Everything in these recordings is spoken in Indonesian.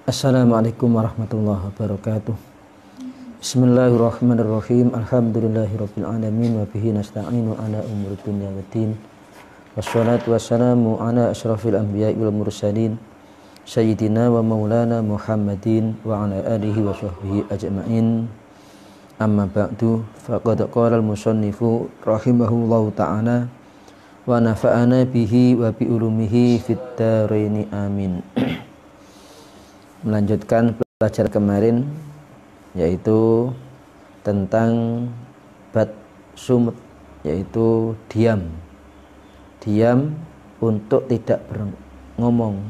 Assalamualaikum warahmatullahi wabarakatuh. Bismillahirrahmanirrahim. Alhamdulillahirabbil alamin wa bihi nasta'inu ala umuri dunya waddin. Wassalatu wassalamu ala asyrafil anbiya'i wal mursalin sayyidina wa maulana Muhammadin wa ala alihi wa sahbihi ajma'in. Amma ba'du, faqad qala al-musannifu rahimahullahu ta'ala wa nafa'ana bihi wa bi ulumihi fid dharaini amin. Melanjutkan belajar kemarin, yaitu tentang bad sumut, yaitu diam untuk tidak ngomong.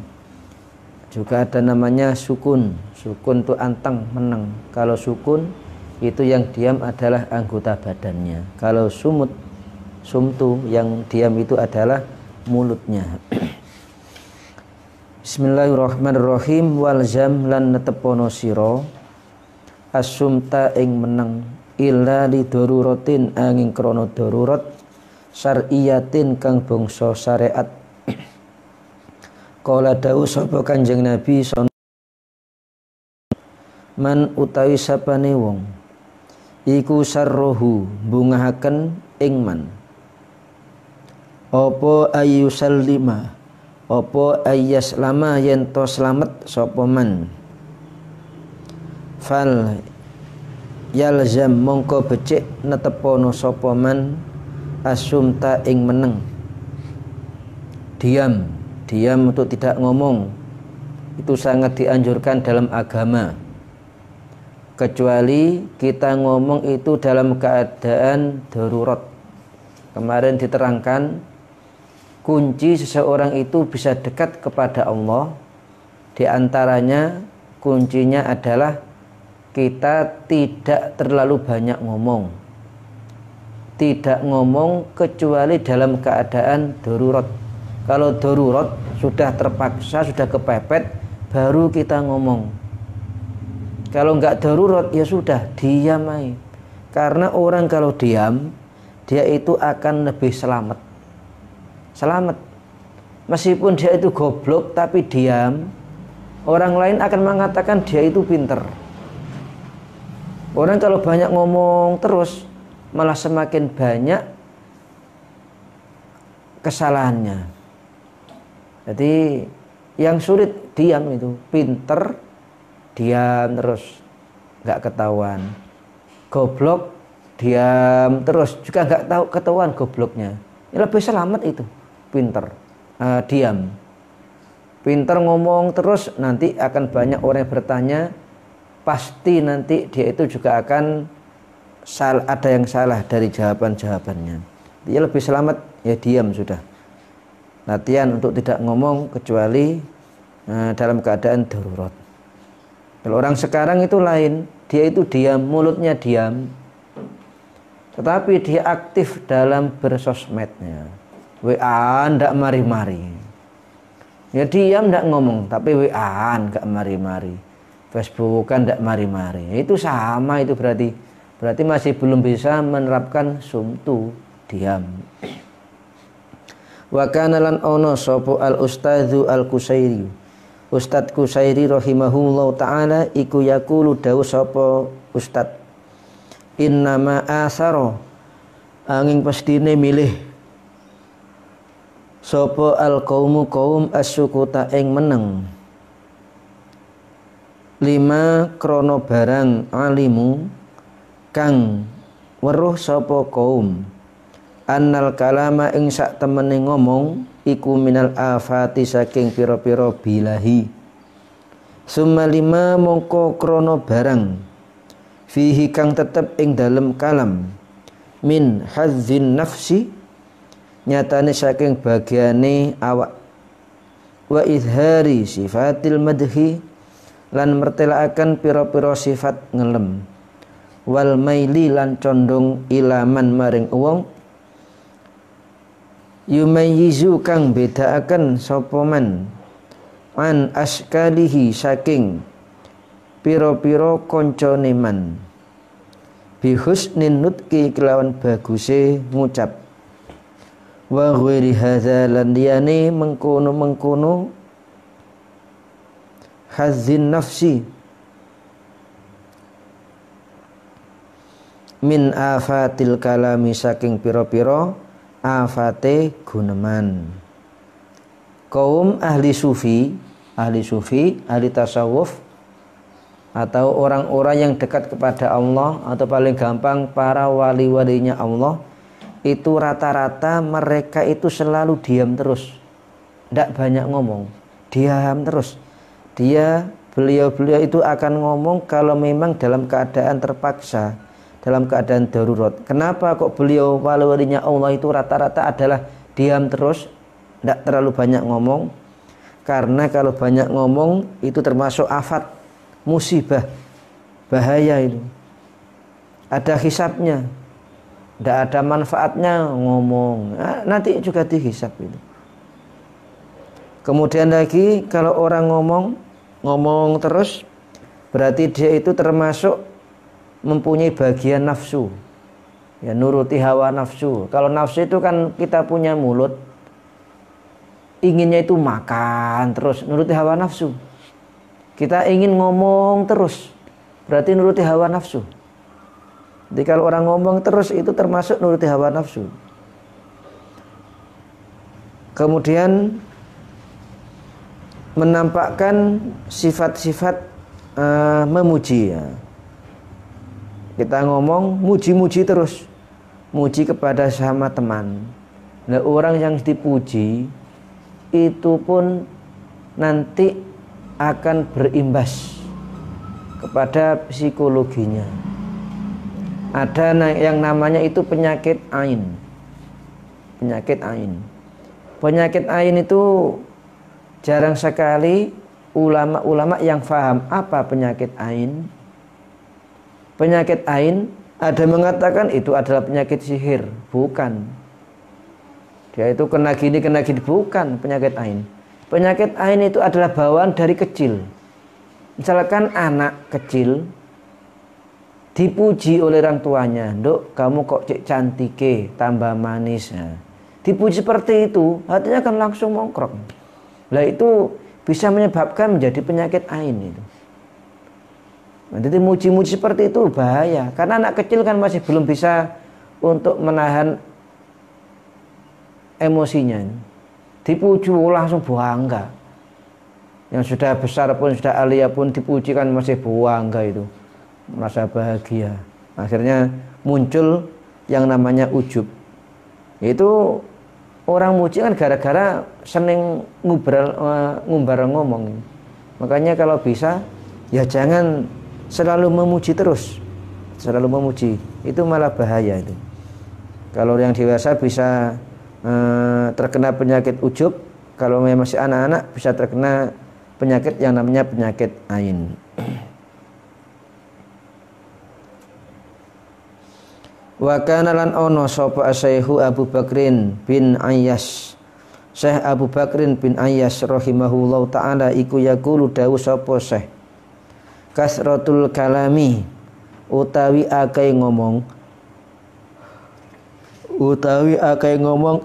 Juga ada namanya sukun itu anteng, meneng. Kalau sukun itu yang diam adalah anggota badannya. Kalau sumtu yang diam itu adalah mulutnya. Bismillahirrahmanirrahim. Walzam lan netepono sira asumta ing meneng illa li daruratin angin krana darurat syar'iyatin kang bangsa syariat. Qala dawu sapa Kanjeng Nabi man utawi sapane wong iku sarruhu bungahaken ing man apa ayu sallima apa ayas lama yen to slamet sapa man fal yalzam mongko becik netepono sapa man asumta ing meneng diam untuk tidak ngomong. Itu sangat dianjurkan dalam agama, kecuali kita ngomong itu dalam keadaan darurat. Kemarin diterangkan kunci seseorang itu bisa dekat kepada Allah, di antaranya kuncinya adalah kita tidak terlalu banyak ngomong. Tidak ngomong kecuali dalam keadaan darurat. Kalau darurat sudah terpaksa, sudah kepepet, baru kita ngomong. Kalau enggak darurat ya sudah diam aja. Karena orang kalau diam, dia itu akan lebih selamat. Meskipun dia itu goblok tapi diam, orang lain akan mengatakan dia itu pinter. Orang kalau banyak ngomong terus malah semakin banyak kesalahannya. Jadi yang sulit diam itu, pinter diam terus nggak ketahuan, goblok diam terus juga nggak tahu ketahuan gobloknya. Yang lebih selamat itu pinter diam. Pinter ngomong terus nanti akan banyak orang yang bertanya, pasti nanti dia itu juga akan ada yang salah dari jawabannya. Dia lebih selamat ya diam sudah. Latihan untuk tidak ngomong kecuali dalam keadaan darurat. Kalau orang sekarang itu lain, dia itu diam, mulutnya diam, tetapi dia aktif dalam bersosmednya. WA ndak mari-mari. Ya diam ndak ngomong, tapi WA ndak mari-mari. Facebook kan ndak mari-mari. Itu sama itu berarti masih belum bisa menerapkan sumtu, diam. Wa kana lan ono sapa al ustadzu al Qusairi. Ustad Qusairi rahimahullahu taala iku yaqulu dawu sapa ustad. Innama asara angin pastine milih sapa al qaumu kaum as-sukuta ing meneng. 5 krono barang alimu kang weruh sapa kaum annal kalama ing sak temene ngomong iku minal afati saking pira-pira bilahi. Summa 5 mongko krono barang fihi kang tetep ing dalem kalam min hazzin nafsi nyatane saking bagiane awak wa izhari sifatil madhi lan mertelaaken pira-pira sifat ngelem wal maili lan condong ilaman maring wong yumayyizu kang bedaaken sapa man an askalihi saking pira-pira kancane man bi husnin nutqi kelawan baguse ngucap wa ghairi hadza lan liyane mengkono hazzin nafsi min afatil kalami saking piro-piro afate guneman. Kaum ahli sufi, ahli tasawuf, atau orang-orang yang dekat kepada Allah, atau paling gampang para wali-walinya Allah, itu rata-rata mereka itu selalu diam terus, tidak banyak ngomong, diam terus. Beliau itu akan ngomong kalau memang dalam keadaan terpaksa, dalam keadaan darurat. Kenapa kok beliau wali-walinya Allah itu rata-rata adalah diam terus, tidak terlalu banyak ngomong? Karena kalau banyak ngomong itu termasuk afat, musibah, bahaya itu. Ada hisabnya, tidak ada manfaatnya ngomong. Nah, nanti juga dihisab itu. Kemudian lagi kalau orang ngomong terus, berarti dia itu termasuk mempunyai bagian nafsu, ya, nuruti hawa nafsu. Kalau nafsu itu kan kita punya mulut, inginnya itu makan terus, nuruti hawa nafsu. Kita ingin ngomong terus, berarti nuruti hawa nafsu. Jadi kalau orang ngomong terus itu termasuk nuruti hawa nafsu. Kemudian menampakkan sifat-sifat memuji, ya. Kita ngomong muji-muji terus, muji kepada sama teman. Nah, orang yang dipuji itu pun nanti akan berimbas kepada psikologinya. Ada yang namanya itu penyakit ain. Penyakit ain. Penyakit ain itu jarang sekali ulama-ulama yang faham apa penyakit ain. Penyakit ain ada mengatakan itu adalah penyakit sihir, bukan. Dia itu kena gini, bukan penyakit ain. Penyakit ain itu adalah bawaan dari kecil. Misalkan anak kecil dipuji oleh orang tuanya, "Nduk, kamu kok cek cantike, tambah manis." Nah, dipuji seperti itu, hatinya akan langsung mongkrok. Lah itu bisa menyebabkan menjadi penyakit ain itu. Nah, jadi muji-muji seperti itu bahaya, karena anak kecil kan masih belum bisa untuk menahan emosinya. Dipuji langsung bangga. Yang sudah besar pun, sudah alia pun dipuji kan masih bangga itu, merasa bahagia. Akhirnya muncul yang namanya ujub. Itu orang muji kan gara-gara seneng ngumbar ngomong. Makanya kalau bisa ya jangan selalu memuji terus. Selalu memuji itu malah bahaya itu. Kalau yang dewasa bisa terkena penyakit ujub, kalau masih anak-anak bisa terkena penyakit yang namanya penyakit ain. Wa kana lan ono sapa Syekhu Abu Bakrin bin Ayyash. Syekh Abu Bakrin bin Ayyash rahimahullahu taala iku yaqulu dawu sapa Syekh, kasratul kalami utawi akeh ngomong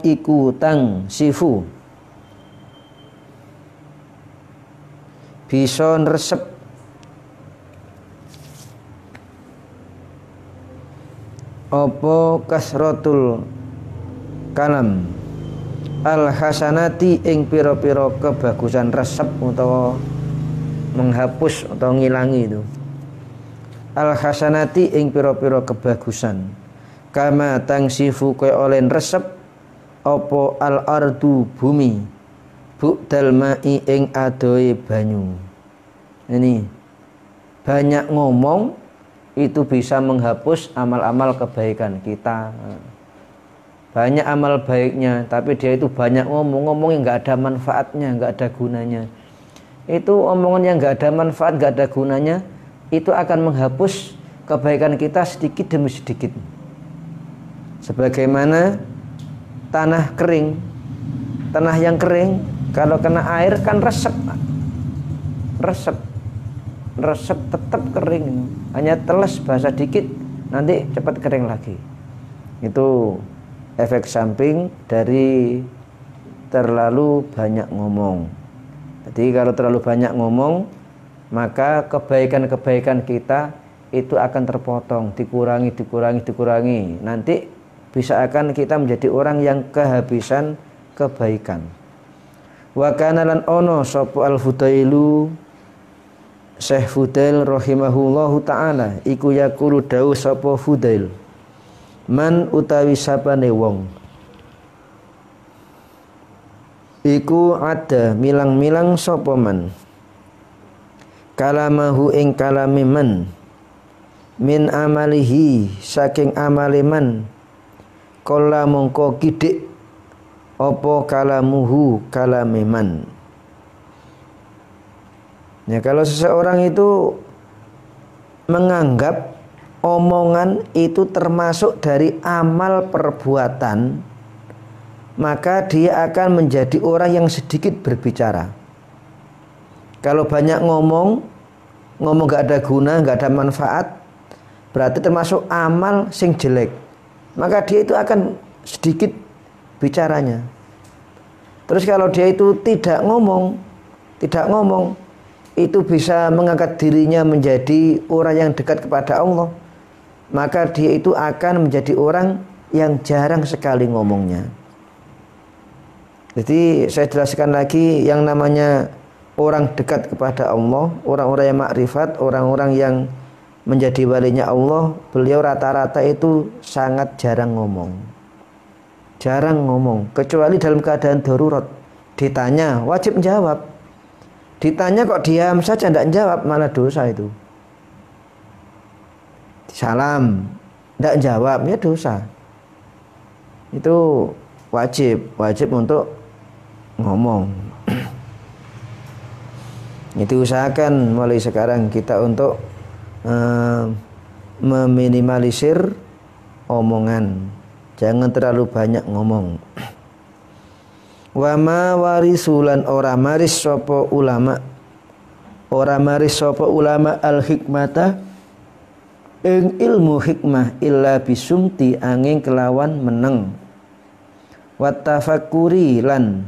iku tang sifu bisa nresep apa kasratul kalam al hasanati ing pira-pira kebagusan, resep utawa menghapus atau ngilangi itu. Al hasanati ing pira-pira kebagusan, kama tangsifu kaya oleh resep apa al ardu bumi bu'dal ma'i ing adoe banyu. Ini banyak ngomong itu bisa menghapus amal-amal kebaikan kita. Banyak amal baiknya, tapi dia itu banyak ngomong yang nggak ada manfaatnya, nggak ada gunanya. Itu omongan yang nggak ada manfaat, nggak ada gunanya, itu akan menghapus kebaikan kita sedikit demi sedikit. Sebagaimana tanah kering, tanah yang kering kalau kena air kan resep tetap kering, hanya teles basah dikit nanti cepat kering lagi. Itu efek samping dari terlalu banyak ngomong. Jadi kalau terlalu banyak ngomong maka kebaikan-kebaikan kita itu akan terpotong, dikurangi. Nanti bisa akan kita menjadi orang yang kehabisan kebaikan. Wa kana lan ono sapa al-Fudailu Syekh Fudail rahimahullahu taala iku yaqulu dawuh sapa Fudail, man utawi sapane wong iku ada milang-milang sapa man kalamahu ing kalame man min amalihi saking amale man kala mongko kidik apa kalamuhu kalame man. Ya, kalau seseorang itu menganggap omongan itu termasuk dari amal perbuatan, maka dia akan menjadi orang yang sedikit berbicara. Kalau banyak ngomong gak ada guna, gak ada manfaat, berarti termasuk amal sing jelek. Maka dia itu akan sedikit bicaranya. Terus kalau dia itu tidak ngomong, itu bisa mengangkat dirinya menjadi orang yang dekat kepada Allah, maka dia itu akan menjadi orang yang jarang sekali ngomongnya. Jadi saya jelaskan lagi, yang namanya orang dekat kepada Allah, orang-orang yang makrifat, orang-orang yang menjadi walinya Allah, beliau rata-rata itu sangat jarang ngomong. Kecuali dalam keadaan darurat. Ditanya wajib menjawab. Ditanya kok diam saja tidak menjawab, malah dosa itu. Salam tidak jawab, ya dosa. Itu wajib untuk ngomong. Itu usahakan mulai sekarang kita untuk meminimalisir omongan. Jangan terlalu banyak ngomong. Wa ma warisulan ora maris sapa ulama al hikmata ing ilmu hikmah illa bisumti angin kelawan meneng wa tafakkuri lan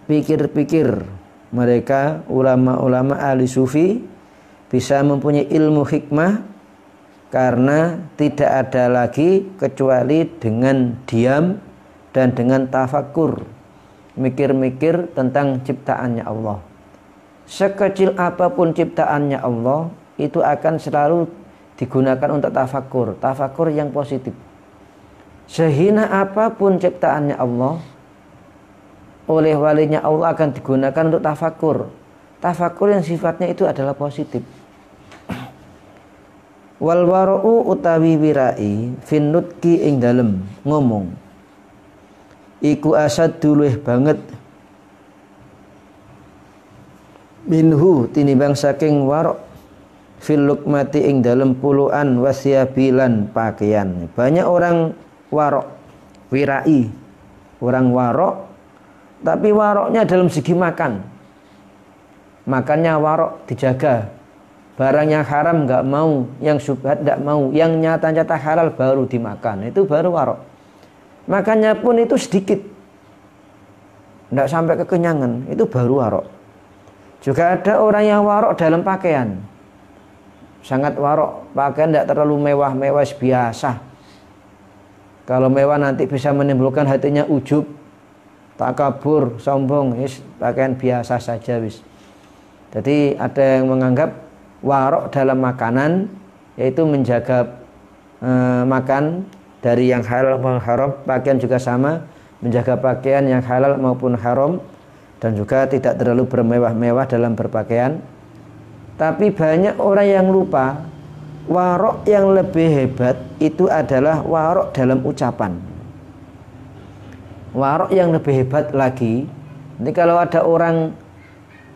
pikir-pikir. Mereka ulama-ulama ahli sufi bisa mempunyai ilmu hikmah karena tidak ada lagi kecuali dengan diam dan dengan tafakkur, mikir-mikir tentang ciptaannya Allah. Sekecil apapun ciptaannya Allah, itu akan selalu digunakan untuk tafakkur yang positif. Sehina apapun ciptaannya Allah, oleh walinya Allah akan digunakan untuk tafakkur yang sifatnya itu adalah positif. Wal wara'u utawi wirai fin nutki ing dalem ngomong iku asad duluh banget minhu tinimbang saking warok fil lukmati ing dalem puluhan wasyabilan pakaian. Banyak orang warok wirai, orang warok, tapi waroknya dalam segi makan. Makannya warok, dijaga. Barang yang haram nggak mau, yang syubhat nggak mau, yang nyata-nyata halal baru dimakan. Itu baru warok. Makannya pun itu sedikit, nggak sampai kekenyangan. Itu baru warok. Juga ada orang yang warok dalam pakaian. Sangat warok, pakaian tidak terlalu mewah-mewah, biasa. Kalau mewah nanti bisa menimbulkan hatinya ujub, takabur, sombong. Pakaian biasa saja wis. Jadi ada yang menganggap warok dalam makanan yaitu menjaga makan dari yang halal maupun haram. Pakaian juga sama, menjaga pakaian yang halal maupun haram, dan juga tidak terlalu bermewah-mewah dalam berpakaian. Tapi banyak orang yang lupa warok yang lebih hebat itu adalah warok dalam ucapan. Warok yang lebih hebat lagi, ini kalau ada orang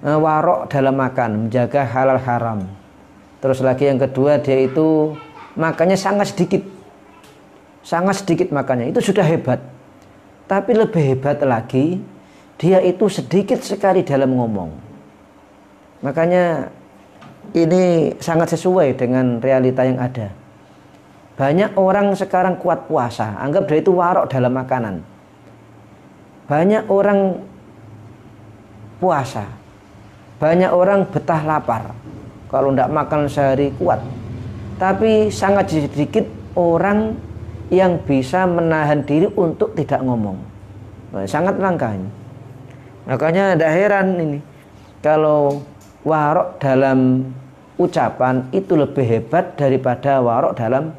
warok dalam makan, menjaga halal haram. Terus lagi yang kedua, dia itu makannya sangat sedikit makannya, itu sudah hebat. Tapi lebih hebat lagi, dia itu sedikit sekali dalam ngomong. Makanya ini sangat sesuai dengan realita yang ada. Banyak orang sekarang kuat puasa, anggap dia itu warok dalam makanan. Banyak orang puasa, Banyak orang betah lapar, kalau tidak makan sehari kuat. Tapi sangat sedikit orang yang bisa menahan diri untuk tidak ngomong. Sangat langka ini. Makanya tidak heran ini kalau warok dalam ucapan itu lebih hebat daripada warok dalam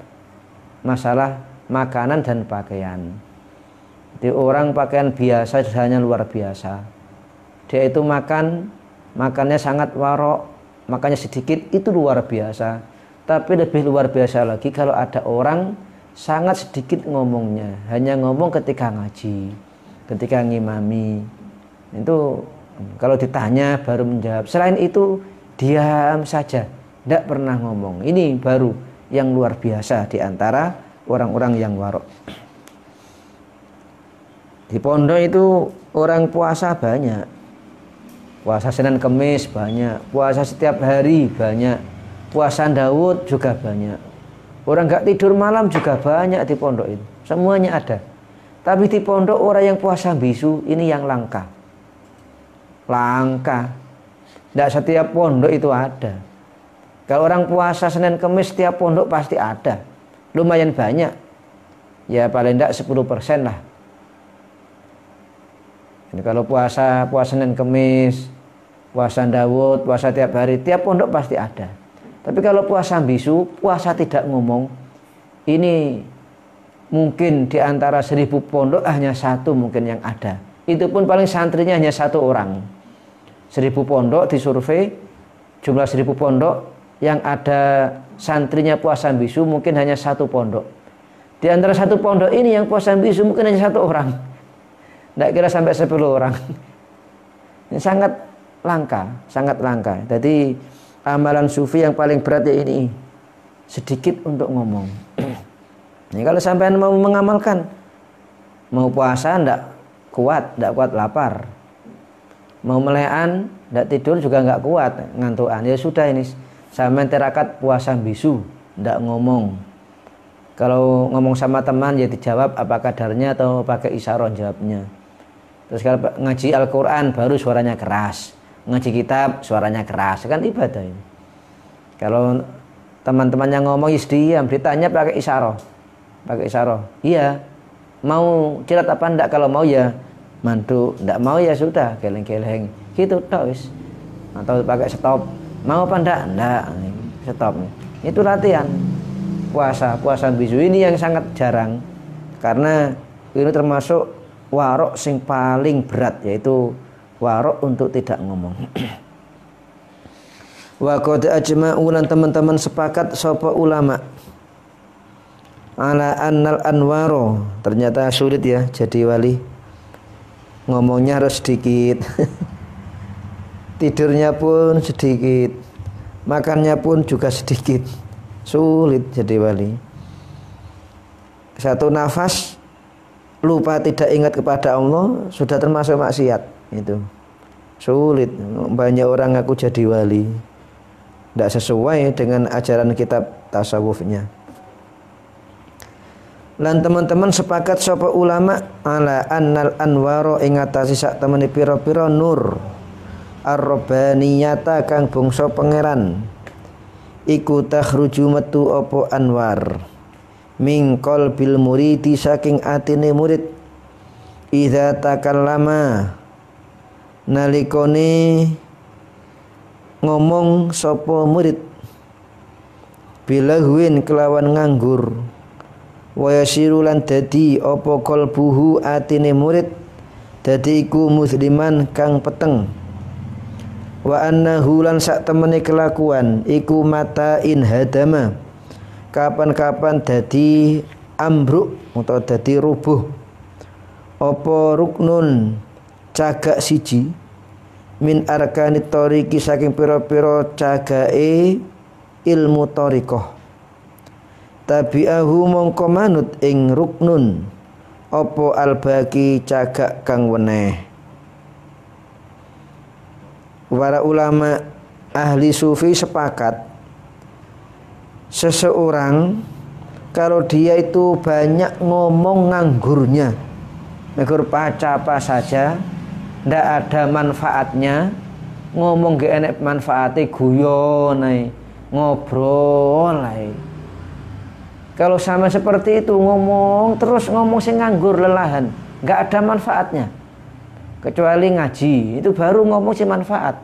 masalah makanan dan pakaian. Jadi orang pakaian biasa hanya luar biasa. Dia itu makannya sangat warok, makannya sedikit, itu luar biasa. Tapi lebih luar biasa lagi kalau ada orang sangat sedikit ngomongnya, hanya ngomong ketika ngaji, ketika ngimami. Itu kalau ditanya baru menjawab. Selain itu diam saja, tidak pernah ngomong. Ini baru yang luar biasa di antara orang-orang yang warok. Di pondok itu orang puasa banyak. Puasa Senin Kemis banyak, puasa setiap hari banyak, puasa Daud juga banyak. Orang gak tidur malam juga banyak di pondok itu. Semuanya ada. Tapi di pondok orang yang puasa bisu ini yang langka. Langka. Tidak setiap pondok itu ada. Kalau orang puasa Senin Kemis setiap pondok pasti ada. Lumayan banyak. Ya paling tidak 10% lah. Ini kalau puasa Senin Kemis, puasa Daud, puasa tiap hari, tiap pondok pasti ada. Tapi kalau puasa bisu, puasa tidak ngomong, ini mungkin di antara 1000 pondok hanya 1 mungkin yang ada. Itu pun paling santrinya hanya 1 orang. 1000 pondok disurvei, jumlah 1000 pondok yang ada santrinya puasa bisu mungkin hanya 1 pondok. Di antara 1 pondok ini yang puasa bisu mungkin hanya 1 orang. Tidak kira sampai 10 orang. Ini sangat langka, sangat langka. Jadi amalan sufi yang paling berat ya ini, sedikit untuk ngomong. Ini kalau sampai mau mengamalkan, mau puasa tidak kuat lapar. Mau melean, tidak tidur juga nggak kuat, ngantuan. Ya sudah ini, sampai terakat puasa bisu, tidak ngomong. Kalau ngomong sama teman ya dijawab apa kadarnya atau pakai isyarat jawabnya. Terus kalau ngaji Al-Quran baru suaranya keras, ngaji kitab suaranya keras, kan ibadah ini. Kalau teman-teman yang ngomong diam, ditanya pakai isyarat. Iya, mau cilat apa enggak? Kalau mau ya mantu, enggak mau ya sudah, geleng-geleng gitu wis. Atau pakai stop, mau apa enggak, stop. Itu latihan puasa bisu ini yang sangat jarang, karena ini termasuk warok sing paling berat, yaitu warok untuk tidak ngomong. Wa qad ajma'u lan teman-teman sepakat sapa ulama ala annal anwaro, ternyata sulit ya jadi wali, ngomongnya harus sedikit. Tidurnya pun sedikit, makannya pun juga sedikit, sulit jadi wali. Satu nafas lupa tidak ingat kepada Allah sudah termasuk maksiat, itu sulit. Banyak orang ngaku jadi wali tidak sesuai dengan ajaran kitab tasawufnya. Lan teman-teman sepakat sapa ulama ala annal anwaro ing atase sak temene pira-pira nur ar-rabbaniyata kang bangsa pangeran iku takhruju metu apa anwar min qalbil muridi saking atine murid idza takallama nalikone ngomong sapa murid bilahwin kelawan nganggur wa yasiru lan dadi apa qalbuhu atine murid dadi iku musliman kang peteng wa annahu lan sak temene kelakuan iku mata in hadama kapan-kapan dadi ambruk atau dadi rubuh apa ruknun cagak siji min arkanit thoriqi saking pira-pira cagake ilmu thariqah tabi'ahu mongko manut ing ruknun apa albaki cagak kang weneh. Para ulama ahli sufi sepakat seseorang kalau dia itu banyak ngomong nganggurnya, nganggur apa saja, tidak ada manfaatnya, ngomong gak enek manfaate, guyon ae, ngobrol ae. Kalau sama seperti itu ngomong terus ngomong sing nganggur lelahan, nggak ada manfaatnya. Kecuali ngaji, itu baru ngomong sing manfaat.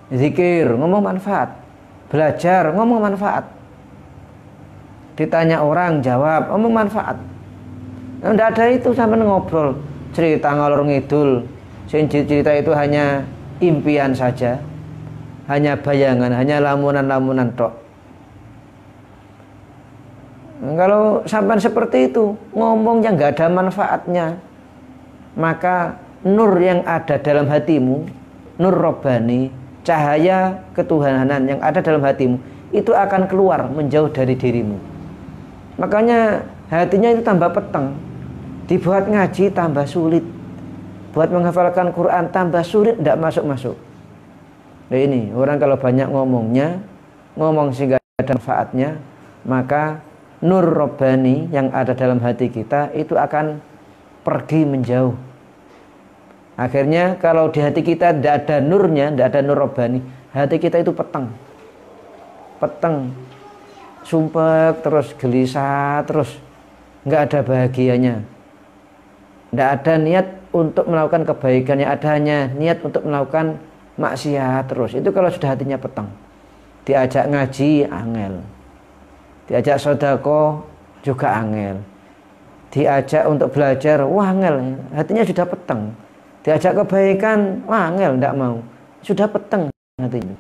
Zikir, ngomong manfaat. Belajar, ngomong manfaat. Ditanya orang, jawab, ngomong manfaat. Nah, nggak ada itu sampai ngobrol, cerita ngalor ngidul. Sing cerita itu hanya impian saja, hanya bayangan, hanya lamunan-lamunan tok. Kalau sampai seperti itu, ngomong yang nggak ada manfaatnya, maka nur yang ada dalam hatimu, nur robbani, cahaya ketuhanan yang ada dalam hatimu, itu akan keluar menjauh dari dirimu. Makanya hatinya itu tambah peteng. Dibuat ngaji tambah sulit, buat menghafalkan Quran tambah sulit, tidak masuk-masuk. Nah ini, orang kalau banyak ngomongnya, ngomong sehingga ada manfaatnya, maka nur robbani yang ada dalam hati kita itu akan pergi menjauh. Akhirnya kalau di hati kita tidak ada nurnya, tidak ada nur robbani, hati kita itu peteng, sumpek terus, gelisah terus, nggak ada bahagianya, nggak ada niat untuk melakukan kebaikan, yang ada hanya niat untuk melakukan maksiat terus. Itu kalau sudah hatinya peteng. Diajak ngaji angel, diajak sedekah juga angel, diajak untuk belajar wah angel, hatinya sudah peteng. Diajak kebaikan wah angel, tidak mau, sudah peteng hatinya.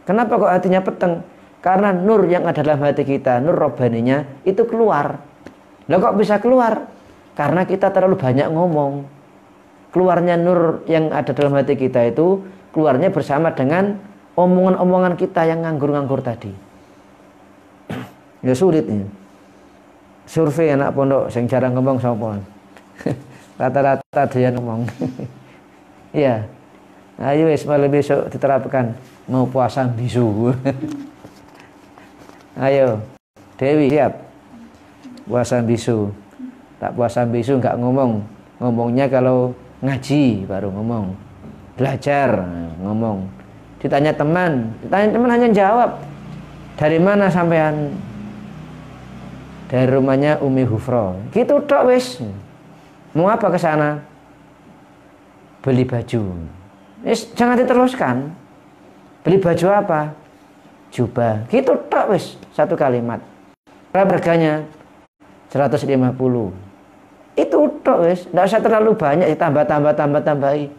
Kenapa kok hatinya peteng? Karena nur yang ada dalam hati kita, nur robbaninya itu keluar. Lah kok bisa keluar? Karena kita terlalu banyak ngomong. Keluarnya nur yang ada dalam hati kita itu keluarnya bersama dengan omongan-omongan kita yang nganggur-nganggur tadi. Ya sulit ini. Survei anak pondok yang jarang ngomong sapa. Rata-rata dia ngomong. Iya. Ayo wis malam besok diterapkan mau puasa bisu. Ayo. Dewi siap. Puasa bisu. Tak puasa bisu enggak ngomong. Ngomongnya kalau ngaji baru ngomong. Belajar ngomong. Ditanya teman hanya jawab. Dari mana sampean? Dari rumahnya Umi Hufro. Gitu tok wis. Mau apa ke sana? Beli baju. Jangan diteruskan. Beli baju apa? Jubah. Gitu tok wis, satu kalimat. Berapa harganya? 150. Itu tok wis, enggak usah terlalu banyak tambahi.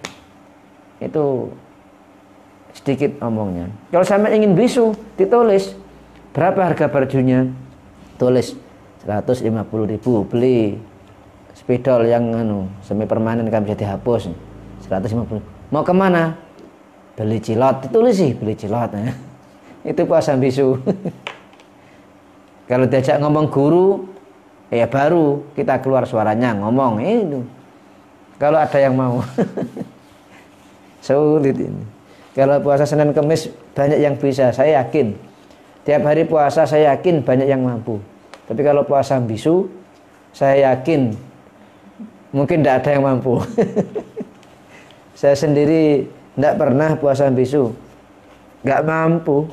Itu sedikit omongnya. Kalau sampai ingin bisu, ditulis berapa harga bajunya? Tulis 150.000. Beli spidol yang semi permanen kan bisa dihapus 150. Mau kemana? Beli cilot. Ditulis sih beli cilot. Itu puasa bisu. Kalau diajak ngomong guru, ya baru kita keluar suaranya ngomong itu. Kalau ada yang mau. Sulit ini. Kalau puasa Senin Kemis banyak yang bisa, saya yakin. Tiap hari puasa saya yakin banyak yang mampu. Tapi kalau puasa bisu, saya yakin mungkin tidak ada yang mampu. Saya sendiri tidak pernah puasa bisu, nggak mampu.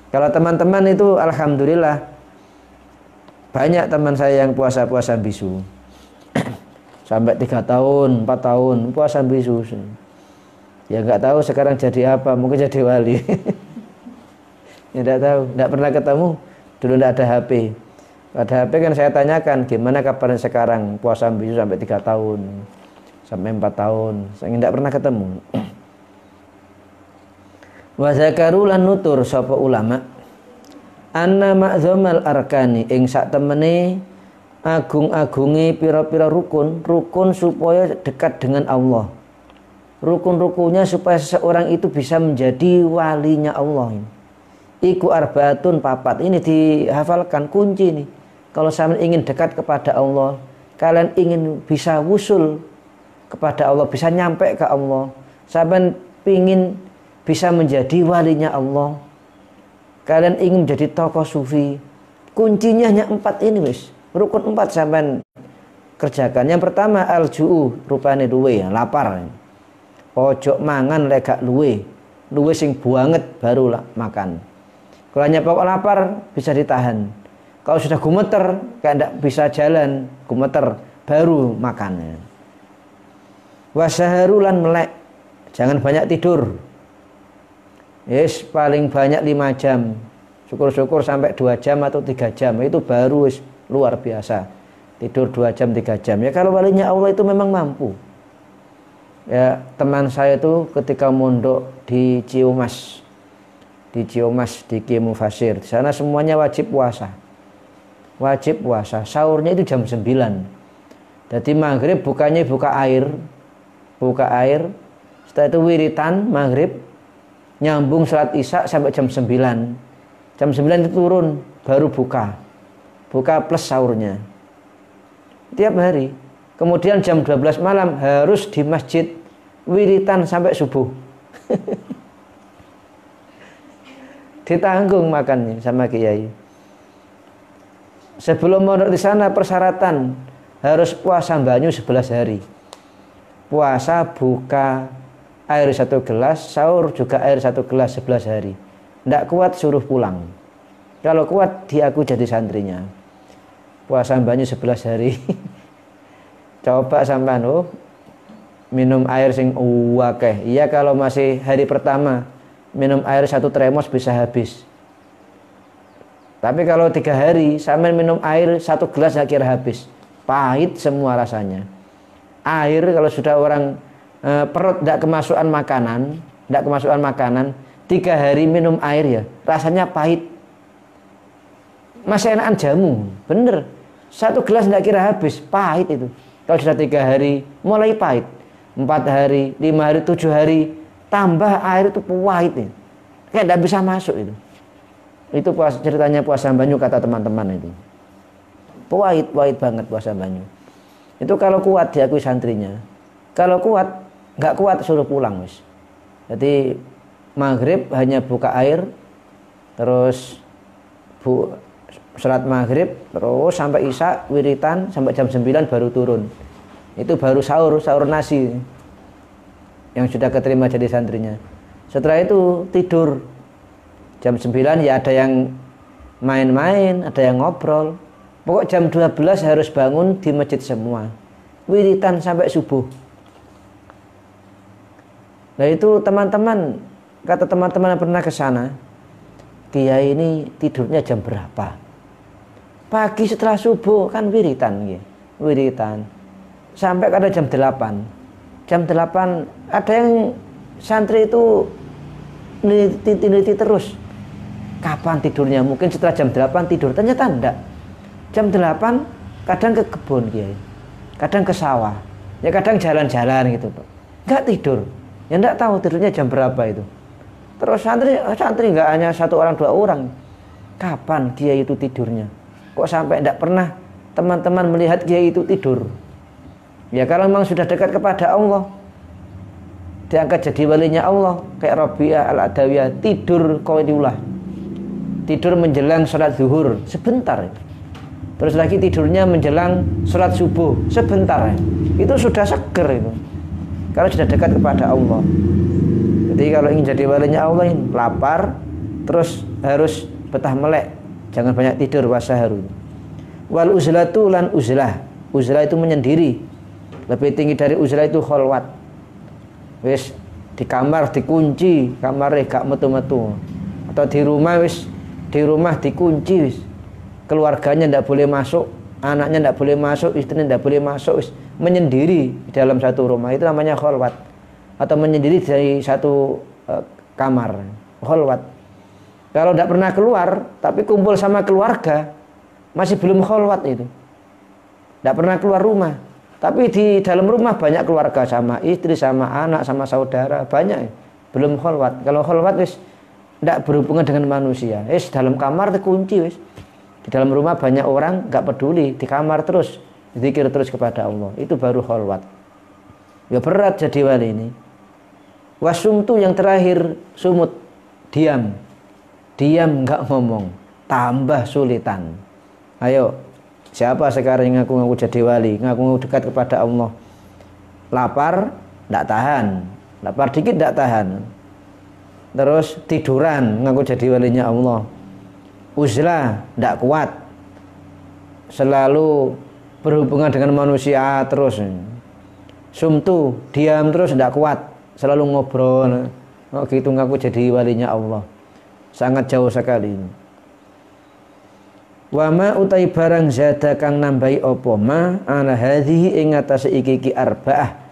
Kalau teman-teman itu alhamdulillah banyak teman saya yang puasa bisu. Sampai 3 tahun, 4 tahun puasa bisu. Ya nggak tahu sekarang jadi apa, mungkin jadi wali. Ya nggak tahu, nggak pernah ketemu. Dulu nggak ada HP. Ada HP kan saya tanyakan gimana kabarnya sekarang puasa bisu sampai 3 tahun, sampai 4 tahun. Saya nggak pernah ketemu. Wa zakaru lan nutur sapa ulama anna ma'zamal arkani ing sak temene agung-agunge pira-pira rukun supaya dekat dengan Allah. Rukun-rukunnya supaya seseorang itu bisa menjadi walinya Allah. Iku arbaatun papat. Ini dihafalkan kunci nih. Kalau sampean ingin dekat kepada Allah, kalian ingin bisa wusul kepada Allah, bisa nyampe ke Allah, sampean ingin bisa menjadi walinya Allah, kalian ingin menjadi tokoh sufi, kuncinya hanya 4 ini wis. Rukun 4 sampean kerjakan. Yang pertama al-ju'u, rupane duwe, lapar. Ojo mangan lek gak luwe sing banget baru lah makan. Kalau hanya pokok lapar bisa ditahan. Kalau sudah gumeter kayak ndak bisa jalan, gumeter baru makan. Wasaharulan melek, jangan banyak tidur. Yes, paling banyak 5 jam. Syukur-syukur sampai 2 jam atau 3 jam. Itu baru luar biasa. Tidur 2 jam 3 jam. Ya kalau walinya Allah itu memang mampu. Ya, teman saya itu ketika mondok di Ciumas. Di Kiai Mufasir. Di sana semuanya wajib puasa. Wajib puasa. Sahurnya itu jam 9. Jadi maghrib bukannya buka air. Buka air. Setelah itu wiritan maghrib. Nyambung salat isya sampai jam 9. Jam 9 itu turun. Baru buka. Buka plus sahurnya. Tiap hari. Kemudian jam 12 malam harus di masjid wiritan sampai subuh. Ditanggung makannya sama kiai. Sebelum mondok di sana persyaratan harus puasa banyu 11 hari. Puasa buka air 1 gelas, sahur juga air 1 gelas 11 hari. Ndak kuat suruh pulang. Kalau kuat diaku jadi santrinya. Puasa banyu 11 hari. Coba sampean minum air sing akeh. Iya kalau masih hari pertama minum air 1 termos bisa habis. Tapi kalau 3 hari sampean minum air 1 gelas gak kira habis. Pahit semua rasanya. Air kalau sudah orang perut tidak kemasukan makanan, 3 hari minum air ya rasanya pahit. Masih enakan jamu, bener. 1 gelas tidak kira habis, pahit itu. Kalau sudah 3 hari mulai pahit, 4 hari, 5 hari, 7 hari tambah air itu pahit ya. Kayak tidak bisa masuk itu. Itu ceritanya puasa banyu kata teman-teman itu. Pahit banget puasa banyu. Itu kalau kuat diakui santrinya. Kalau kuat, nggak kuat suruh pulang wis. Jadi maghrib hanya buka air, terus sholat maghrib, terus sampai isya wiritan sampai jam 9 baru turun. Itu baru sahur nasi yang sudah keterima jadi santrinya. Setelah itu tidur jam 9 ya ada yang main-main, ada yang ngobrol. Pokok jam 12 harus bangun di masjid semua. Wiritan sampai subuh. Nah itu teman-teman, kata teman-teman yang pernah ke sana, kiai ini tidurnya jam berapa? Pagi setelah subuh kan wiritan. Sampai kadang jam 8. Jam 8 ada yang santri itu neliti terus. Kapan tidurnya? Mungkin setelah jam 8 tidur. Ternyata enggak. Jam 8 kadang ke kebun kiai. Kadang ke sawah. Ya kadang jalan-jalan gitu, Pak. Enggak tidur. Ya enggak tahu tidurnya jam berapa itu. Terus santri enggak hanya 1 orang 2 orang. Kapan kiai itu tidurnya? Kok sampai enggak pernah teman-teman melihat kiai itu tidur? Ya kalau memang sudah dekat kepada Allah, diangkat jadi walinya Allah, kayak Rabi'ah Al-Adawiyah, tidur qailullah. Tidur menjelang sholat zuhur sebentar. Terus lagi tidurnya menjelang sholat subuh sebentar. Itu sudah seger itu. Kalau sudah dekat kepada Allah. Jadi kalau ingin jadi walinya Allah, lapar, terus harus betah melek, jangan banyak tidur, wasaharu. Wal uzlatu lan uzlah. Uzlah itu menyendiri. Lebih tinggi dari uzlah itu kholwat. Wis di kamar dikunci, kamarnya gak metu-metu. Atau di rumah dikunci wis. Keluarganya ndak boleh masuk, anaknya ndak boleh masuk, istrinya ndak boleh masuk wis. Menyendiri di dalam satu rumah itu namanya kholwat. Atau menyendiri dari satu kamar, kholwat. Kalau ndak pernah keluar tapi kumpul sama keluarga, masih belum kholwat itu. Ndak pernah keluar rumah. Tapi di dalam rumah banyak keluarga, sama istri, sama anak, sama saudara, banyak. Belum kholwat. Kalau kholwat wis tidak berhubungan dengan manusia. Wis dalam kamar dikunci wis. Di dalam rumah banyak orang nggak peduli, di kamar terus zikir terus kepada Allah. Itu baru kholwat. Ya berat jadi wali ini. Wasumtu yang terakhir sumut, diam. Diam nggak ngomong, tambah sulitan. Ayo. Siapa sekarang yang ngaku-ngaku jadi wali, ngaku dekat kepada Allah, lapar, tidak tahan, lapar dikit tidak tahan. Terus tiduran ngaku jadi walinya Allah. Uzlah tidak kuat, selalu berhubungan dengan manusia terus. Sumtu diam terus tidak kuat, selalu ngobrol. Oh gitu ngaku jadi walinya Allah. Sangat jauh sekali. Wa ma utai barang zada kang nambahi apa ma ala hadhihi ing atase iki arba'ah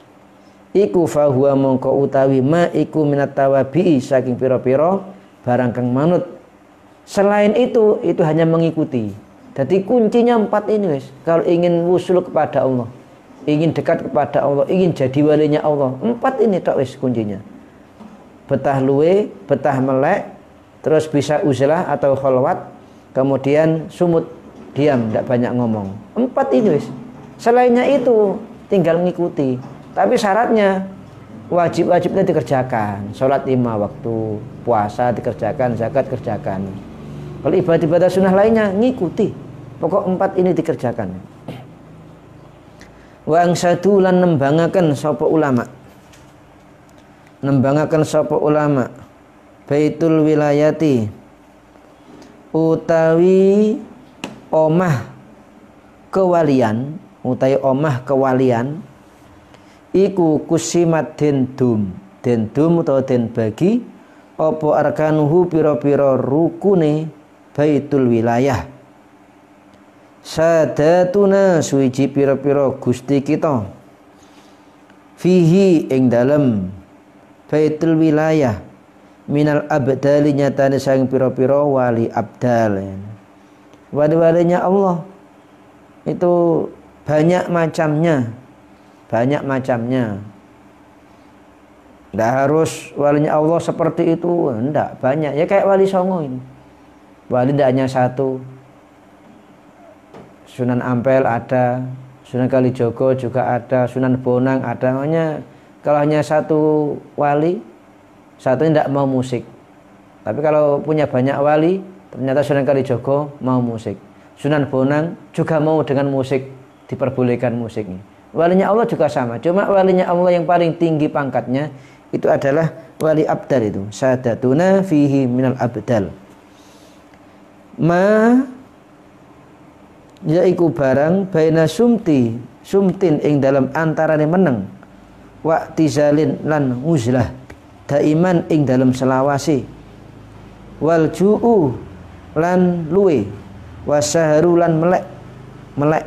iku fahuwa mongko utawi ma iku minat tawabi saking pira-pira barang kang manut. Selain itu hanya mengikuti. Jadi kuncinya 4 ini wis. Kalau ingin wusul kepada Allah, ingin dekat kepada Allah, ingin jadi walinya Allah, 4 ini tok wis kuncinya. Betah luwe, betah melek, terus bisa uzlah atau khalwat, kemudian sumut, diam, tidak banyak ngomong. 4 ini wis. Selainnya itu tinggal mengikuti. Tapi syaratnya wajib-wajibnya dikerjakan. Sholat 5 waktu, puasa dikerjakan, zakat kerjakan. Kalau ibadah-ibadah sunnah lainnya ngikuti. Pokok 4 ini dikerjakan. Wa angsadu lan nembangaken sapa ulama. Nembangaken sapa ulama Baitul Wilayati utawi omah kewalian, utawi omah kewalian iku kusimat dendum utawa den bagi apa arkanuhu pira-pira rukune Baitul Wilayah. Sadatuna suwiji pira-pira gusti kita fihi ing dalem Baitul Wilayah minal abdali nyatane sang pira-pira wali abdal. Wali-walinya Allah itu banyak macamnya. Tidak harus walinya Allah seperti itu, enggak, banyak. Ya kayak wali Songo ini. Wali tidak hanya satu. Sunan Ampel ada, Sunan Kalijogo juga ada, Sunan Bonang ada. Makanya kalau hanya satu wali, satunya tidak mau musik. Tapi kalau punya banyak wali, ternyata Sunan Kalijogo mau musik, Sunan Bonang juga mau dengan musik, diperbolehkan musiknya. Walinya Allah juga sama. Cuma walinya Allah yang paling tinggi pangkatnya itu adalah wali abdal itu. Sadatuna fihi minal abdal. Ma yaiku barang baina sumtin ing dalam antarane meneng wa tizalin lan uzlah daiman ing dalam selawasi wal ju'u lan luwe wasaharu lan melek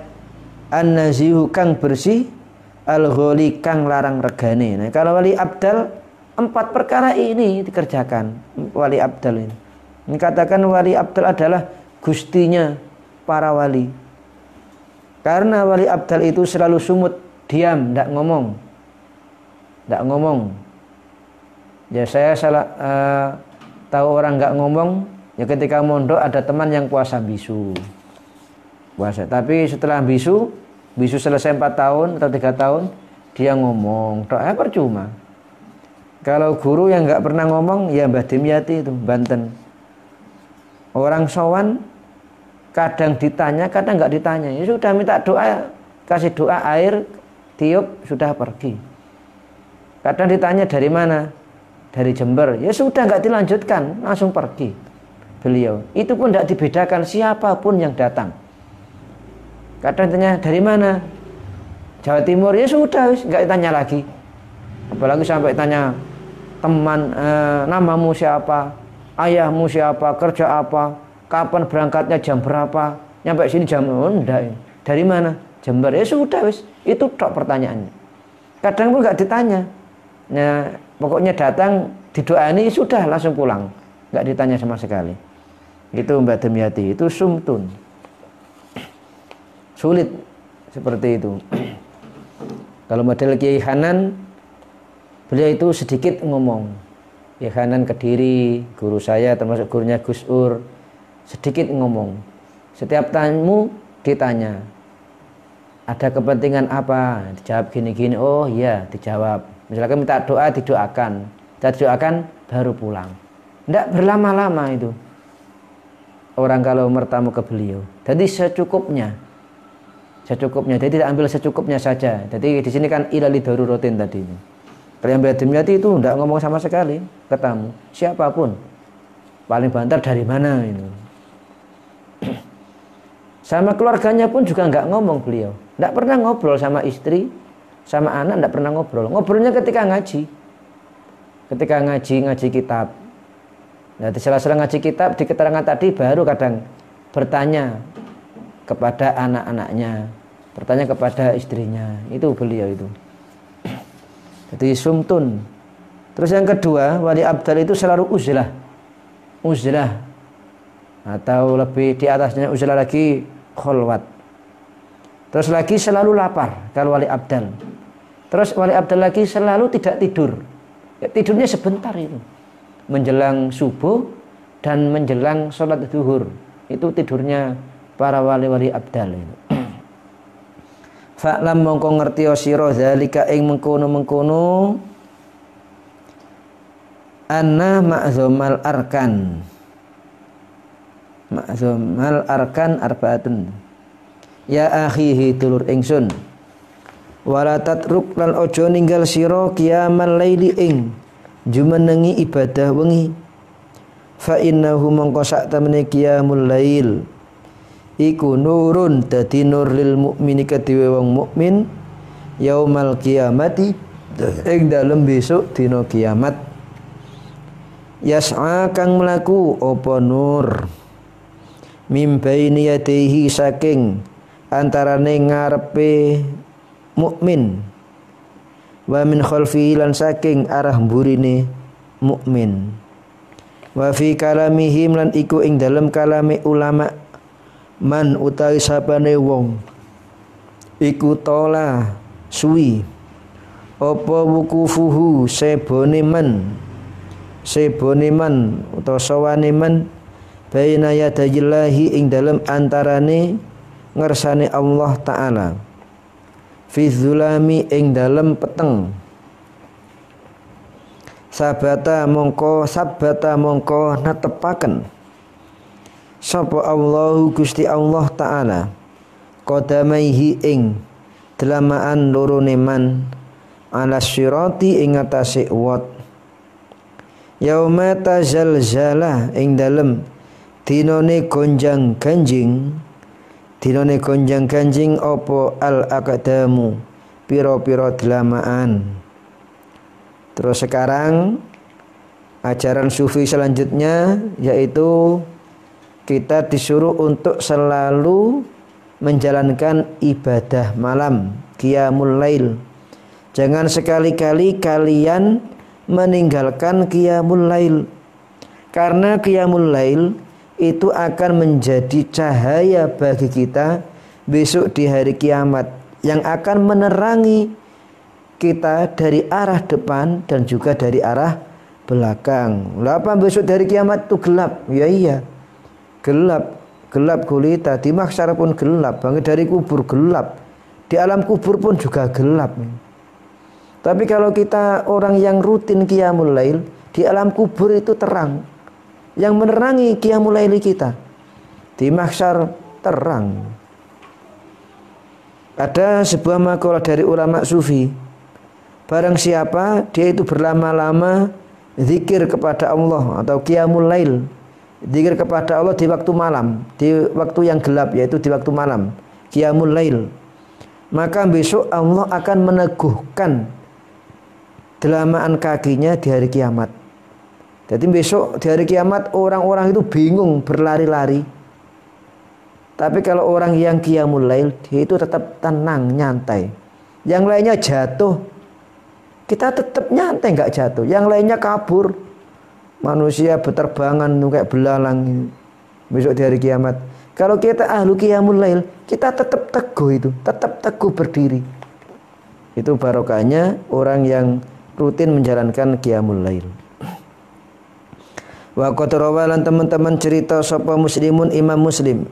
an-nazihu kang bersih al-ghali kang larang regane. Nah, kalau wali abdal 4 perkara ini dikerjakan wali abdal ini. Ini katakan wali abdal adalah gustinya para wali. Karena wali abdal itu selalu sumut, diam, tidak ngomong. Ya saya tahu orang nggak ngomong, ya ketika mondok ada teman yang puasa bisu. Tapi setelah bisu selesai 4 tahun atau 3 tahun, dia ngomong, percuma. Kalau guru yang nggak pernah ngomong, ya Mbah Dimyati itu, Banten. Orang sowan kadang ditanya, kadang nggak ditanya. Ya sudah minta doa, kasih doa air, tiup, sudah pergi. Kadang ditanya dari mana? Dari Jember. Ya sudah nggak dilanjutkan, langsung pergi. Beliau. Itu pun tidak dibedakan siapapun yang datang. Kadang tanya dari mana? Jawa Timur. Ya sudah, nggak ditanya lagi. Apalagi sampai tanya teman, namamu siapa? Ayahmu siapa? Kerja apa? Kapan berangkatnya, jam berapa? Nyampe sini jam enggak. Dari mana? Jember. Ya sudah wis, itu tok pertanyaannya. Kadang pun enggak ditanya. Nah, pokoknya datang didoani sudah langsung pulang. Enggak ditanya sama sekali. Itu Mbak Dimyati, itu sumtun. Sulit seperti itu. Kalau model Kiai Hanan, beliau itu sedikit ngomong. Kiai Hanan Kediri, guru saya termasuk gurunya Gus Ur, sedikit ngomong. Setiap tamu ditanya, ada kepentingan apa? Dijawab gini-gini. Oh iya, dijawab. Misalkan minta doa, didoakan. Kita didoakan, baru pulang. Tidak berlama-lama itu. Orang kalau bertamu ke beliau. Jadi secukupnya. Jadi tidak ambil secukupnya saja. Jadi di sini kan ilali darurotin tadi. Kalau yang yatim piatu itu tidak ngomong sama sekali ke tamu, siapapun. Paling banter dari mana itu. Sama keluarganya pun juga nggak ngomong beliau. Nggak pernah ngobrol sama istri, sama anak nggak pernah ngobrol. Ngobrolnya ketika ngaji. Ketika ngaji kitab. Nah, di sela-sela ngaji kitab, di keterangan tadi baru kadang bertanya kepada anak-anaknya, bertanya kepada istrinya. Itu beliau itu. Jadi sumtun. Terus yang kedua, wali abdal itu selalu uzlah. Uzlah. Atau lebih di atasnya uzlah lagi, kholwat. Terus lagi selalu lapar kalau wali abdal. Terus wali abdal lagi selalu tidak tidur. Ya, tidurnya sebentar itu. Menjelang subuh dan menjelang sholat zuhur. Itu tidurnya para wali-wali abdal itu. Fa'lam mongko ngerti sira zalika ing mengkono-mengkono anna ma'zumal arkan. Ma'zumal arkan arbaatun. Ya akhihi dulur ingsun. Wala tatruk lan ojo ninggal sira qiyamal laili ing jumenengi ibadah wengi. Fa innahu mongko sak temene qiyamul lail iku nurun dadi nur lil mukmini kedhewe wong mukmin yaumal kiamati ing dalem besok dina kiamat. Yas'a kang mlaku apa nur mim baini yadaihi saking antarane ngarepe mukmin wa min khalfihi lan saking arah mburine mukmin wa fi kalamihim lan iku ing dalem kalame ulama man utawi sapane wong iku tola suwi apa wukufuhu sebone man utawa sawane man baina yadayillahi ing dalem antarane ngersane Allah taala fi zulami ing dalem peteng sabata mongko netepaken sapa Allahu Gusti Allah taala qadamaihi ing delamaan lorone man ala sirati ing atase wat yauma tazalzala ing dalem dinane gonjang-ganjing apa al aqdamu pira-pira delamaan. Terus sekarang ajaran sufi selanjutnya yaitu kita disuruh untuk selalu menjalankan ibadah malam, qiyamul lail. Jangan sekali-kali kalian meninggalkan qiyamul lail. Karena qiyamul lail itu akan menjadi cahaya bagi kita besok di hari kiamat yang akan menerangi kita dari arah depan dan juga dari arah belakang. Apa besok dari kiamat itu gelap? Ya iya. Gelap gulita, di mahsyar pun gelap, bangun dari kubur gelap, di alam kubur pun juga gelap. Tapi kalau kita orang yang rutin qiyamul lail, di alam kubur itu terang, yang menerangi qiyamul lail kita. Di mahsyar terang. Ada sebuah makalah dari ulama sufi, barang siapa dia itu berlama-lama zikir kepada Allah atau qiyamul lail, zikir kepada Allah di waktu malam, di waktu yang gelap, yaitu di waktu malam, qiyamul lail, maka besok Allah akan meneguhkan delamaan kakinya di hari kiamat. Jadi besok di hari kiamat orang-orang itu bingung berlari-lari. Tapi kalau orang yang qiyamul lail, dia itu tetap tenang, nyantai. Yang lainnya jatuh, kita tetap nyantai, nggak jatuh. Yang lainnya kabur, manusia berterbangan kayak belalang besok di hari kiamat. Kalau kita ahlu qiyamul lail, kita tetap teguh itu, tetap teguh berdiri. Itu barokahnya orang yang rutin menjalankan qiyamul lail. Wa qad rawalan teman-teman cerita sapa Muslimun Imam Muslim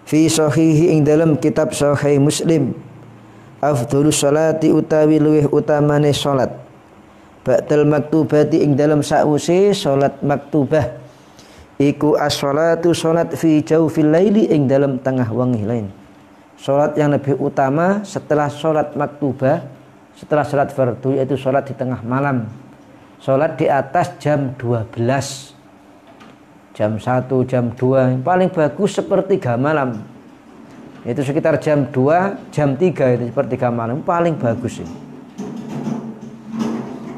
fi sahihi ing dalam kitab Sahih Muslim afdhalus sholati utawi luweh utamane salat ba'dal maktubati ing dalam sause salat maktubah iku as-sholatu salat fi jawfil laili ing dalam tengah wengi lain. Salat yang lebih utama setelah salat maktubah setelah salat fardu, yaitu salat di tengah malam. Salat di atas jam 12. Jam 1, jam 2, paling bagus sepertiga malam. Itu sekitar jam 2, jam 3 itu sepertiga malam paling bagus ini.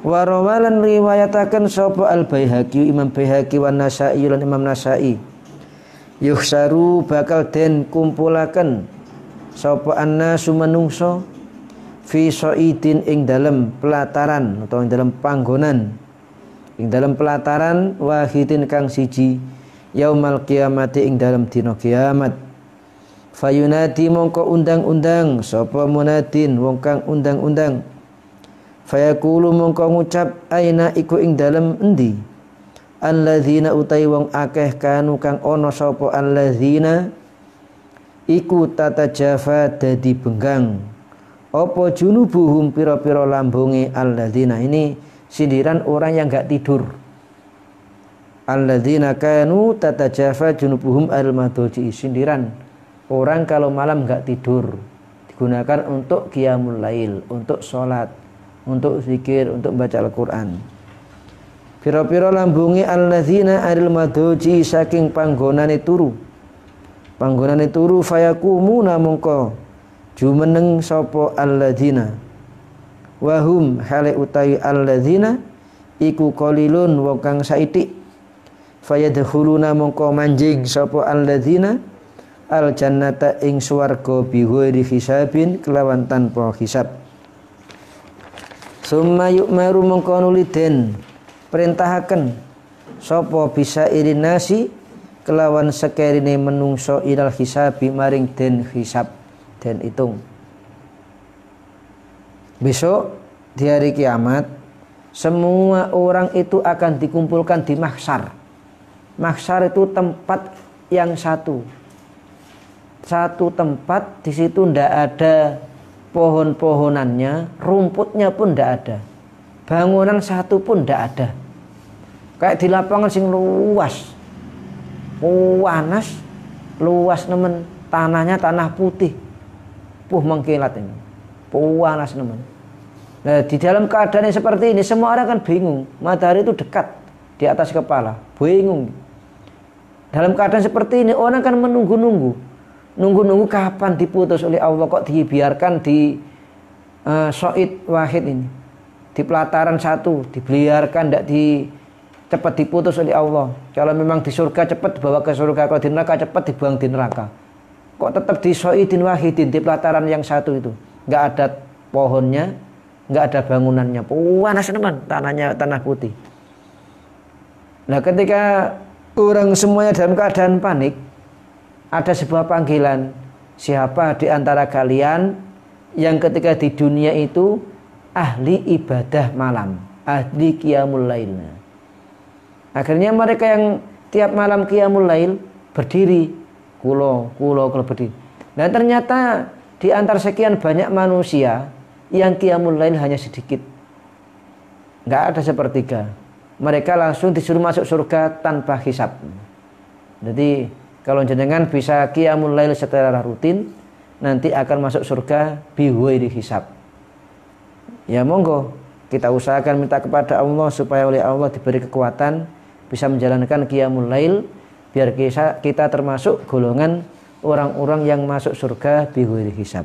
Wa rawalan riwayataken sapa Al-Baihaqi, Imam Baihaqi wan Nasa'i lan Imam Nasa'i. Yuhsaru bakal den kumpulaken sapa annasu manungsa fi sa'idin ing dalem pelataran atau ing dalem panggonan, ing dalem pelataran wahidin kang siji, yaumal kiamati ing dalem dina kiamat. Fayunadi mongko undang-undang sapa munadin wong kang undang-undang. Fayaqulu mongko ngucap aina iku ing dalem endi, alladzina utai wong akeh kanu kang ana sapa alladzina iku tatajafa dadi benggang apa junubuhum pira-pira lambunge alladzina. Ini sindiran orang yang enggak tidur. Alladzina kanu tatajafa junubuhum al-madji, sindiran orang kalau malam enggak tidur, digunakan untuk qiyamul lail, untuk sholat, untuk zikir, untuk baca Al-Quran. Pira-pira lambungi alladzina aril madhoji saking panggonane turu. Panggonane turu fayakumuna mongko jumeneng sapa alladzina. Wahum hale utawi alladzina iku qalilun wong kang saithik. Fayadkhuluna mongko manjing sapa alladzina al jannata ing swarga bi ghairi hisabin kelawan tanpa hisab. Summa yu'maru mongko nuliden perintahaken sapa bisa irin nasi kelawan sekerine menungso ilal hisabi maring den hisab, den hitung. Besok di hari kiamat semua orang itu akan dikumpulkan di mahsyar. Mahsyar itu tempat yang satu tempat, di situ ndak ada pohon-pohonannya, rumputnya pun ndak ada, bangunan satu pun ndak ada. Kayak di lapangan sing luas, luas nemen, tanahnya tanah putih, mengkilat ini, panas nemen. Nah, di dalam keadaan yang seperti ini semua orang kan bingung. Matahari itu dekat di atas kepala, bingung. Dalam keadaan seperti ini orang kan menunggu kapan diputus oleh Allah, kok dibiarkan di soid wahid ini, di pelataran satu, dibiarkan tidak cepat diputus oleh Allah. Kalau memang di surga cepat dibawa ke surga, kalau di neraka cepat dibuang di neraka. Kok tetap di soidin wahidin, di pelataran yang satu itu, nggak ada pohonnya, nggak ada bangunannya, panas teman, tanahnya tanah putih. Nah, ketika orang semuanya dalam keadaan panik, ada sebuah panggilan, siapa di antara kalian yang ketika di dunia itu ahli ibadah malam, ahli qiyamul lail. Akhirnya mereka yang tiap malam qiyamul lail berdiri, kulo berdiri. Dan ternyata di antara sekian banyak manusia yang qiyamul lail hanya sedikit, nggak ada sepertiga. Mereka langsung disuruh masuk surga tanpa hisab. Jadi kalau jenengan bisa qiyamul lail secara rutin, nanti akan masuk surga bighairi hisab. Ya monggo, kita usahakan minta kepada Allah supaya oleh Allah diberi kekuatan bisa menjalankan qiyamul lail, biar kita termasuk golongan orang-orang yang masuk surga bighairi hisab.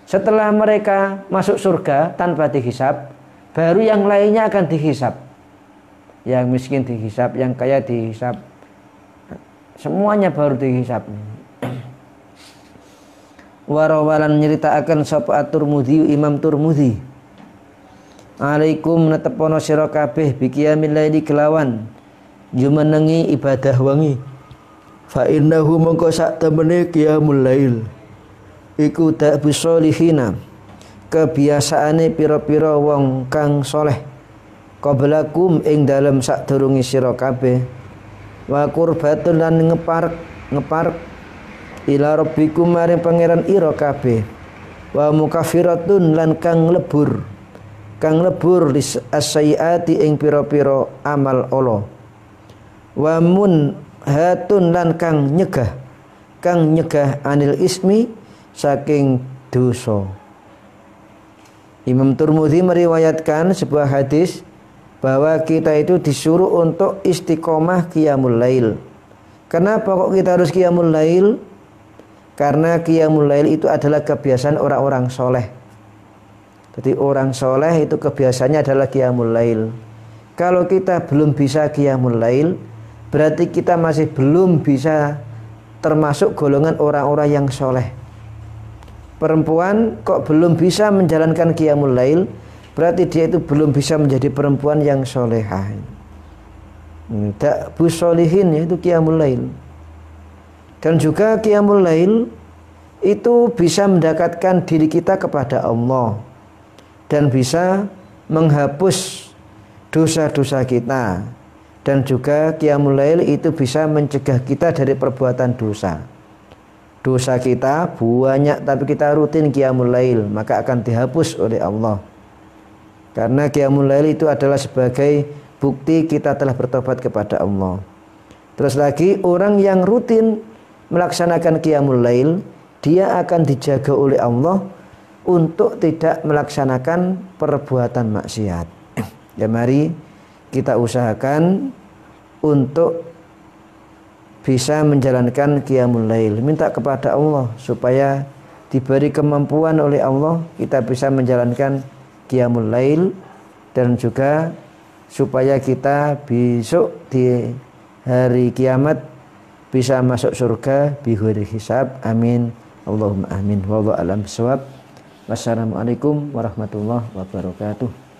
Setelah mereka masuk surga tanpa dihisab, baru yang lainnya akan dihisab. Yang miskin dihisab, yang kaya dihisab, semuanya baru dihisab. Warawalan nyeritakan sapa at-Tirmidzi, Imam Tirmidzi, alaikum netepono sira kabeh biqiyamil laili kelawan jumenengi ibadah wengi. Fa innahu mongko sak temene qiyamul lail iku tak bisolihina, kebiasaane pira-pira wong kang soleh, qablakum ing dalem sadurunge sira kabeh, wa qurbatun lan ngeparek ila rabbikum maring pangeran ira kabeh, wa mukaffiratun lan kang lebur as-sayyiati ing pira-pira amal Allah, wa munhatun lan kang nyegah anil ismi saking dosa. Imam Tirmidzi meriwayatkan sebuah hadis bahwa kita itu disuruh untuk istiqomah qiyamul lail. Kenapa kok kita harus qiyamul lail? Karena qiyamul lail itu adalah kebiasaan orang-orang soleh. Jadi orang soleh itu kebiasaannya adalah qiyamul lail. Kalau kita belum bisa qiyamul lail, berarti kita masih belum bisa termasuk golongan orang-orang yang soleh. Perempuan kok belum bisa menjalankan qiyamul lail, berarti dia itu belum bisa menjadi perempuan yang solehah. Tak busolihin, yaitu qiyamul lail. Dan juga qiyamul lail itu bisa mendekatkan diri kita kepada Allah dan bisa menghapus dosa-dosa kita. Dan juga qiyamul lail itu bisa mencegah kita dari perbuatan dosa. Dosa kita banyak tapi kita rutin qiyamul lail, maka akan dihapus oleh Allah. Karena qiyamul lail itu adalah sebagai bukti kita telah bertobat kepada Allah. Terus lagi, orang yang rutin melaksanakan qiyamul lail, dia akan dijaga oleh Allah untuk tidak melaksanakan perbuatan maksiat. Ya, mari kita usahakan untuk bisa menjalankan qiyamul lail. Minta kepada Allah supaya diberi kemampuan oleh Allah, kita bisa menjalankan qiyamul lail, dan juga supaya kita besok di hari kiamat bisa masuk surga bighairi hisab. Amin. Allahumma amin. Wallahu a'lam bishawab. Wassalamualaikum warahmatullahi wabarakatuh.